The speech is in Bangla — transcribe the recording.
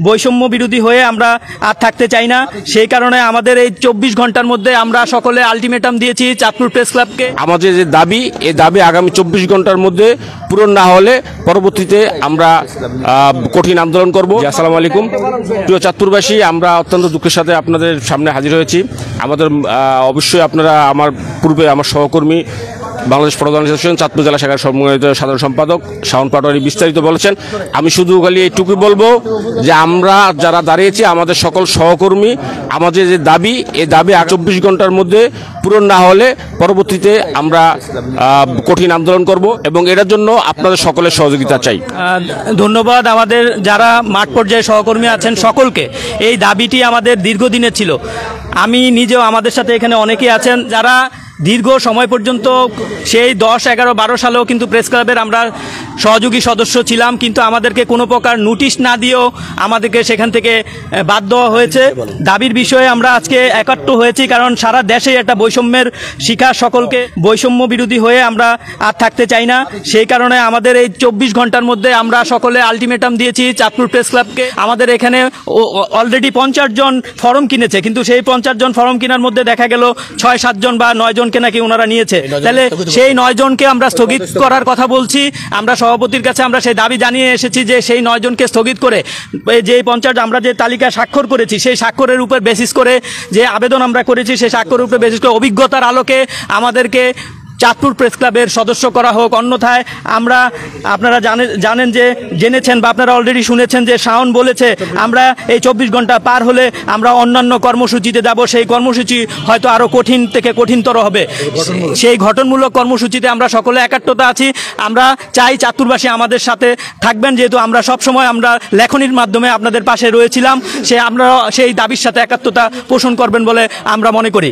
বৈষম্য বিরোধী হয়ে আমরা আর থাকতে চাই না। সেই কারণে আমাদের এই 24 ঘন্টার মধ্যে আমরা সকলে আলটিমেটাম দিয়েছি চাঁদপুর প্রেস ক্লাবকে। আমাদের যে দাবি, এই দাবি আগামী 24 ঘন্টার মধ্যে পূরণ না হলে পরবর্তীতে আমরা কঠিন আন্দোলন করব। আসসালামু আলাইকুম প্রিয় চাঁদপুরবাসী, আমরা অত্যন্ত দুঃখের সাথে আপনাদের সামনে হাজির হয়েছি। আমাদের অবশ্যই আপনারা আমার পূর্বে আমার সহকর্মী বাংলাদেশ ফটো অর্গানাইজেশন চাঁদপুর জেলা শাখার সম্মানিত সাধারণ সম্পাদক শাওন পাটোয়ারি বিস্তারিত বলেছেন। আমি শুধু খালি এইটুকু বলবো যে আমরা যারা দাঁড়িয়েছি আমাদের সকল সহকর্মী, আমাদের যে দাবি, এই দাবি 24 ঘন্টার মধ্যে পূরণ না হলে পরবর্তীতে আমরা কঠিন আন্দোলন করব এবং এটার জন্য আপনাদের সকলের সহযোগিতা চাই। ধন্যবাদ। আমাদের যারা মাঠ পর্যায়ে সহকর্মী আছেন সকলকে, এই দাবিটি আমাদের দীর্ঘদিনের ছিল। আমি নিজেও, আমাদের সাথে এখানে অনেকেই আছেন যারা দীর্ঘ সময় পর্যন্ত সেই 10, 11, 12 সালেও কিন্তু প্রেস ক্লাবের আমরা সহযোগী সদস্য ছিলাম, কিন্তু আমাদেরকে কোনো প্রকার নোটিশ না দিয়েও আমাদেরকে সেখান থেকে বাদ দেওয়া হয়েছে। দাবির বিষয়ে আমরা আজকে একাত্ম হয়েছি, কারণ সারা দেশে একটা বৈষম্যের শিকার, সকলকে বৈষম্য বিরোধী হয়ে আমরা আর থাকতে চাই না। সেই কারণে আমাদের এই 24 ঘন্টার মধ্যে আমরা সকলে আলটিমেটাম দিয়েছি চাঁদপুর প্রেস ক্লাবকে। আমাদের এখানে অলরেডি 50 জন ফর্ম কিনেছে, কিন্তু সেই 50 জন ফর্ম কেনার মধ্যে দেখা গেল 6-7 জন বা 9 জনকে নাকি ওনারা নিয়েছে। তাহলে সেই 9 জনকে আমরা স্থগিত করার কথা বলছি। আমরা সভাপতির কাছে আমরা সেই দাবি জানিয়ে এসেছি যে সেই 9 জনকে স্থগিত করে যে 50 আমরা যে তালিকা স্বাক্ষর করেছি, সেই স্বাক্ষরের উপর বেসিস করে যে আবেদন আমরা করেছি, সেই স্বাক্ষরের উপর বেসিস করে অভিজ্ঞতার আলোকে আমাদেরকে চাঁদপুর প্রেস ক্লাবের সদস্য করা হোক। অন্যথায় আপনারা জানেন যে জেনেছেন বা আপনারা অলরেডি শুনেছেন যে শাওন বলেছে আমরা এই 24 ঘন্টা পার হলে আমরা অন্যান্য কর্মসূচিতে যাব। সেই কর্মসূচি হয়তো আরও কঠিন থেকে কঠিনতর হবে। সেই গঠনমূলক কর্মসূচিতে আমরা সকলে একাত্মতা আছি। আমরা চাই চাঁদপুরবাসী আমাদের সাথে থাকবেন, যেহেতু আমরা সবসময় আমরা লেখনির মাধ্যমে আপনাদের পাশে রয়েছিলাম। আমরা সেই দাবির সাথে একাত্মতা পোষণ করবেন বলে আমরা মনে করি।